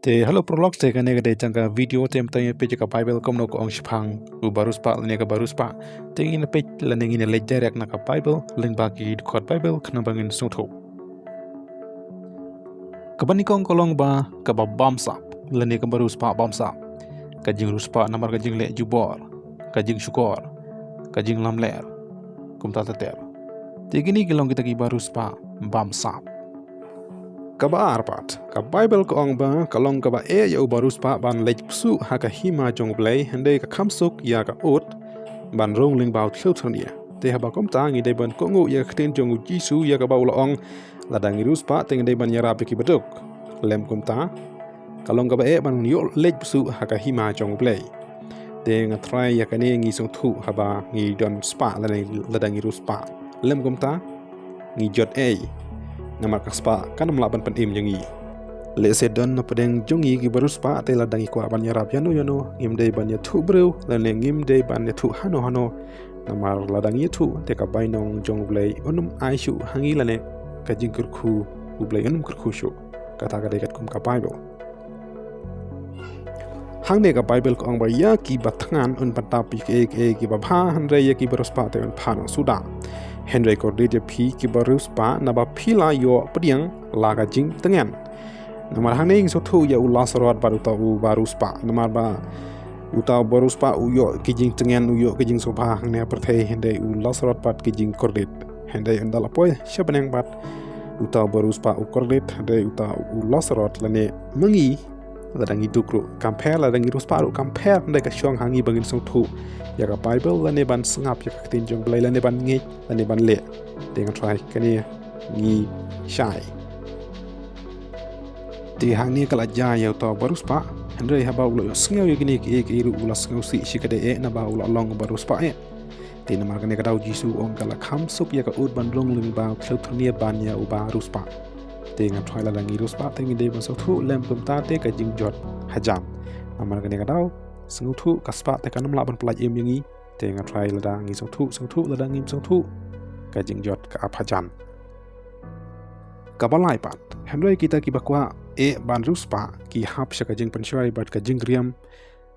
Hello prolog te kan nega de jangka video tem tanya page ka Bible Kumno ko ong Shaphang u riewspah nega riewspah te in page laning in le direct na ka Bible link bagi khot Bible khna bangin sutho kabani kong kolong ba ka ba bamsa lane ka riewspah bamsa ka riewspah namar ka jingle jubor ka syukor ka lamler kumta tater te gini gelong kita ki riewspah bamsa kaba arpat ka Bible ko ong ba kalong kaba ya riewspah ban lej psu haka hima jong Blei hande ka khamsuk ya ka ut ban rong ling bau thilthania te haba kumta ngi de ban ko ngu ya ktien jong U Jisu ya ka bau la ong ladang riewspah te ngi ban yara ki baduk lem kumta kalong kaba ban yo lej psu haka hima jong Blei te nga try ya ka ne ngi song thu haba ngi don spa ladang riewspah lem kumta ngi jot namar kaspa kan melaban penim jangi le sedon na pedeng jongi ki riewspah te ladang ikwa ban yarap yano ngim de ban ïathuh breu lan le ngim de ban ïathuh hano namar ladang ïathuh te ka bainong jong Blei unum aishu hangi lane ka jingkurku U Blei unum kurkushu kata ka dekat kum ka Bible hang ne ka Bible ko ang ba ya ki batangan un patapi ki babha hanre ya ki riewspah te un phano suda Henry Cordede P kiba riewspah naba phila yo pediang laga jing tengen namar haning so thu ya ulasarot baru ta u riewspah namar ba uta riewspah u yo ki jing tengen u yo ki jing sobha hang ne perthei hende ulasarot pat ki jing kordet hende andal apoy shabaneng bat uta riewspah u kordet hende uta ulasarot lane mangi ladang idukru compare ladang riewspah u compare hende ka syong hangi bangin so thu ya ka Bible lane ban sengap ya ka ktien jong Blei lane ban ngi lane ban le dengan try kani ngi shai ti hang ni kala ja ya to riewspah andre ha ba ulo sngau gini ki ru ulas ngau si shikade na ba ulo long riewspah ti na mar kani ka U Jisu ong kala kham sup ya ka ut ban long ling ba thluthnia ban ya u riewspah ti nga try la ngi riewspah te ngi de ban so thu lem kumta te ka jing jot hajam amar kani ka sengau thu kaspa te kanam laban pelaj im yangi te nga try lada ngi song thu lada ngim song thu ka jing jot ka aphajan kabalai pat henry kita ki bakwa ban riewspah ki hap sha ka jing penshoi bat ka jing riam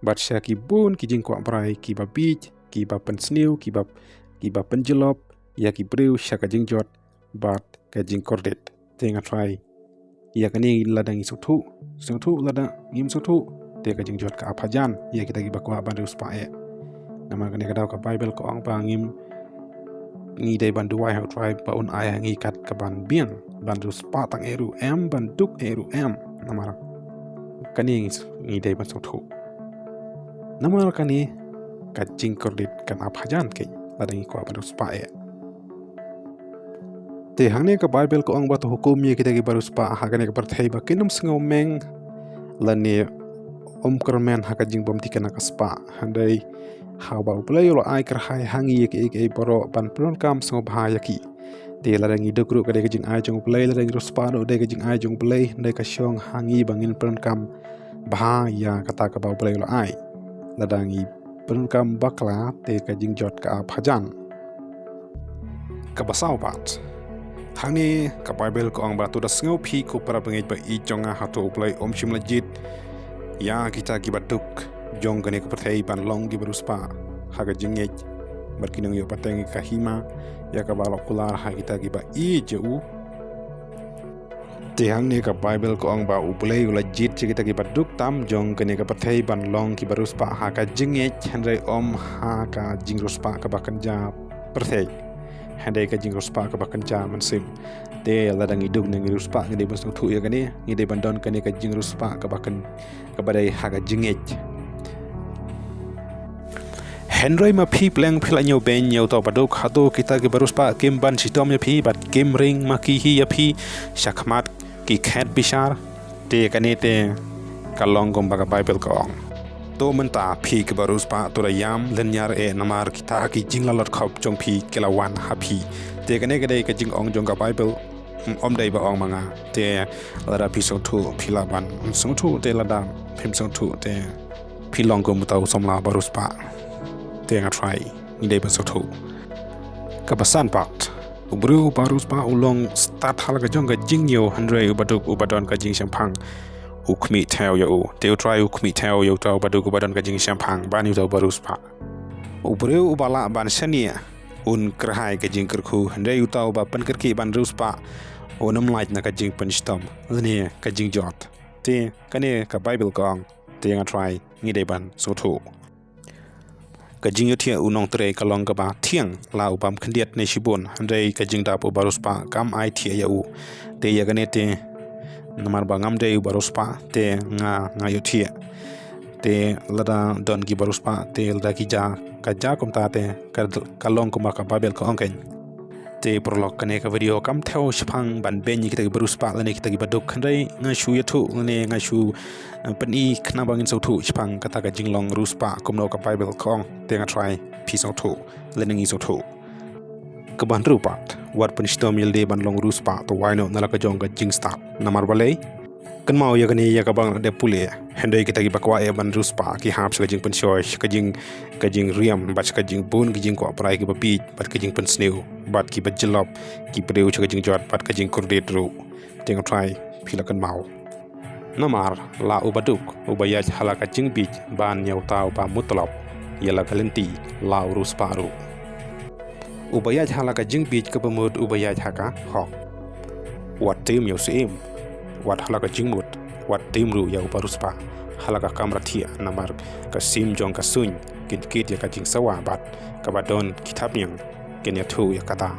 bat sha ki bun ki jing kwa brai ki ba bij ki ba pensniu ki ba penjelop ya ki breu sha ka jing jot bat ka jing kordet te nga try ya kani lada ngi song thu lada ngim song thu te ka jing jot ka aphajan ya kita gi bakwa ban riewspah namar kani ka ka Bible ko ang pangim ngi dei ban duai how try pa un ai ngi kat ka ban biang ban riewspah tang eru ban duk eru namar kani ngi dei ban so thu namar kani ka jing kordet kan aphajan ke ladang ko ban riewspah te hangne ka Bible ko ang ba to hukum ye kita gi riewspah ha kani ka perthei ba kinum sngau meng lani kermen haka jing bom tikana kaspa handai hawa U Blei lo ai kerhai hangi ye boro ban plon kam so bhayaki te la rangi dokru ka de jing ai jong Blei la rangi riewspah no de jing ai jong Blei de ka syong hangi bangin plon kam bahaya kata ka U Blei lo ai la rangi plon kam bakla te ka jing jot ka phajan ka basau pat hangi ka Bible ko ang batu da sngau phi ko para bangit ba I jonga Hato U Blei shim lajit ya kita kibaduk jong gane ko perthei ban long gi riewspah haga jingej barkinang yo pateng ka hima ya ka balok kular ha kita giba ialade te hang ne ka Bible ko ang ba U Blei ula jit che kita kibaduk tam jong gane ka perthei ban long ki riewspah haga jingej handai ha ka jing riewspah ka bakan ja perthei handai ka jing riewspah ka bakan ja mansim te ladang iduk nang riewspah ngi de ban thu ya kani ngi de ban don kani ka jing riewspah ka bakan ka badai haga jingej Henry ma phi pleng phila nyo ben nyo to paduk Hato kita ki riewspah kim ban shitom ya phi bat kim ring ma ki hi ya phi shakmat ki khat bishar te kani te kalong gom ba ka Bible ko to menta phi ki riewspah to la yam lenyar namar kita ki jinglalot khop jong phi kelawan ha phi te kani ka dei ka jing ong jong ka Bible dei ba ong manga te lada pi song thu phila ban song thu te lada phim song thu te phi long gom tau somla riewspah te nga try ni dei ba song thu ka basan pat ubru riewspah ulong start halaga jong ka jing yo handre ubaduk ubadon ka jing Shaphang ukmi theo ya u te try ukmi theo ya tau badu ko badan ka jing Shaphang ban yu tau baruspa ubreu ubala ban shania un kerhai ka jing kerku hande yu tau ba pan kerki ban ruspa onam light na ka jing pynshitom ne ka jing jot te kane ka Bible kong te nga try ngi de ban so thu ka jing yothia unong tre ka long ka ba thiang la ubam khandiat ne shibon hande ka jing dap baruspa kam ai thia ya u te ya gane te namar bangam de baruspa te nga yothia te lada don gi baruspa te lada ki ja ka ja kumta te ka long kuma ka Bible ko ongken te prolog kane ka video kam theo Shaphang ban ben ki te baruspa lane ki te baduk khandai nga shu ïathuh ne nga shu pani khna bangin so thu Shaphang kata ka jinglong ruspa Kumno ka Bible kong te nga try peace out thu lane ngi so thu ka ban rupat wat pynshitom yilde ban long ruspa to waino nalaka jong ka jingstad namar balei kan mau ya kani ya ka bang de pule handai kita gi bakwa e ban ruspa ki hap sa jing penshoy ka jing riam bat ka jing bun ki jing ko prai ki bapi bat ka jing pensneu bat ki bajlop ki preu ka jing jot bat ka jing kurdet ru teng try phila kan mau namar la ubaduk ubayaj halaka jing bij ban nyauta ba mutlab yala kalenti la ruspa ru ubayaj halaka jing bij ka bamud ubayaj haka hok wat tim yo sim wat halaka jingmut wat timru ya uparuspa halaka kamrathia namar ka sim jong ka suny kit ya ka jing sawa bat ka badon kitapnyang ken ïathuh ya kata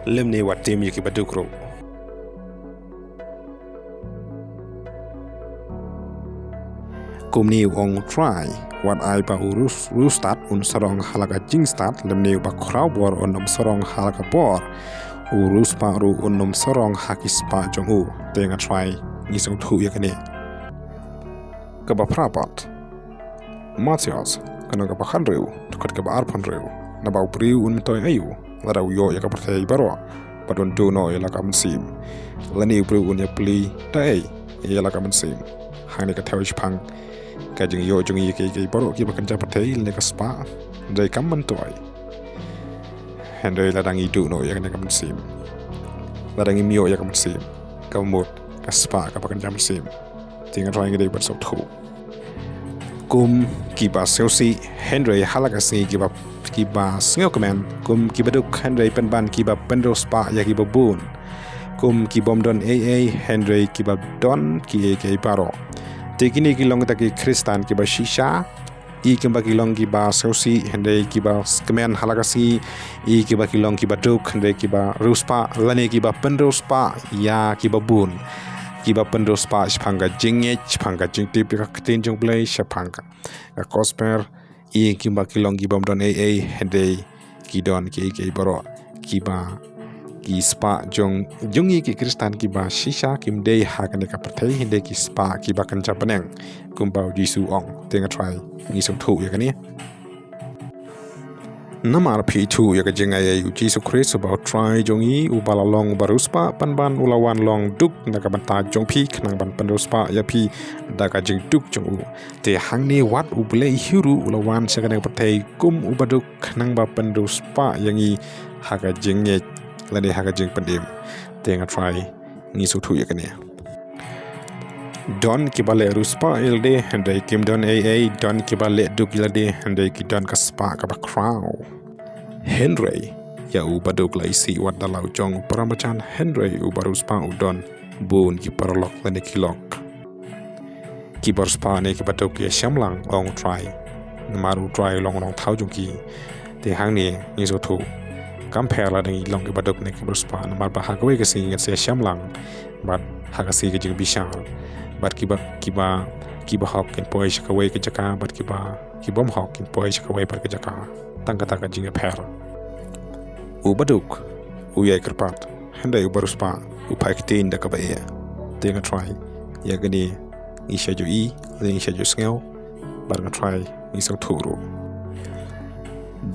lemne wat tim ya ki badukro kumni ong try wat ai pa urus rustat un sarong halaka jingstad lemne ba khrawbor onom sarong halaka bor urus pa ru onom sarong hakispa jongu tenga try nisong thu ya kane kaba prapat Matias kana kaba khanreu tukat kaba arpanreu na ba priu un toy ayu lara yo ya kaba thai baro padon do no ya lakam sim lani priu un ya pli tai ya lakam sim hani ka thau Shaphang ka jing yo jung yi ke baro ki ba kan ja pathai le ka spa dai kam man toy handai la dangi do no ya kan kam sim la dangi mio ya kam sim ka mot ka spa ka pakan jam sim tinga trying de but so thu kum kiba selsi Henry halaka si kiba sneo command kum kibaduk Henry penban kiba pendro spa ya kiba bun kum kibom don aa Henry kiba don ki ke paro tekini kilong ta ki Kristan kiba shisha i kiba kilong kiba selsi Henry kiba command halaka si i kiba kilong kiba duk Henry kiba ruspa lane kiba pendro spa ya kiba bun kiba pendro spa Shaphang ka Shaphang ka jingtip ka ktien U Blei Shaphang ka cosper i kiba kilong kibom don aa hende kidon ke baro kiba ki spa jong ki Kristan kiba shisha kim dei hakane ka pathai hende ki spa kiba kan japaneng kumba U Jisu ong tenga try ni som thu ya kani namar ithuh ya ka jingaya U Jisu Christ about try jongi ubala long baruspa panban ulawan long duk na ka banta jong phi khnang ban panruspa ya phi da ka jing duk jong te hangni wat U Blei hiru ulawan sakane pathai kum ubaduk khnang ba panruspa yangi haka jinge lade haka jing pandim tenga try ni so thu ya kani don kibale ruspa ilde hande kim don aa don kibale duk ilade hande ki don ka spa ka ba crow Henry ya u baduk lai si wat dalau jong paramachan Henry u baruspa u don bun ki paralok lane kilok ki baruspa ne ki baduk ya shamlang ong try namaru try long thau jong ki te hang ni ni so thu compare la ding long ki baduk ne ki baruspa namar ba hakawe ka si se shamlang bat hakasi ki jing bishal bat kiba hok kin poi shakawai ke jaka bat kibom hok kin poi shakawai par ke jaka tangkata ka jinga pher u baduk u yai kerpat handai u baruspa u ktien da ka ba ya tenga try ya gani isha jo i le isha jo sngew bar nga try ni so thuru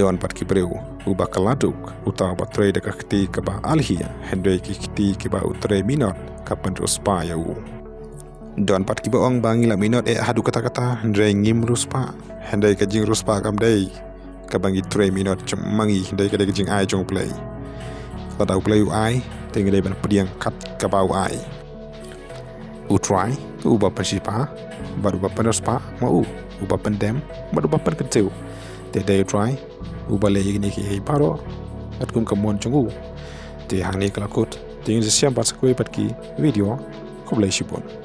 don pat ki breu u bakaladuk u ta ba tre da ka kti ka ba alhia handai ki kti ki ba u tre minot ka panruspa ya u don pat kiba ong bangi la minot hadu kata-kata handai ngim ruspa handai ka jing ruspa kam dei ka bangi 3 minot mangi handai ka jing ai jong play pada U Blei ai tenga dei ban pediang kat ka bau ai u try U pynshitom, baru riewspah ma U dem, baru ktien. Te try, U Blei ini ki baro, at kum kamon jong te hang ni kelakut, Jingshisha bat sekui pat ki video, U Blei shipon.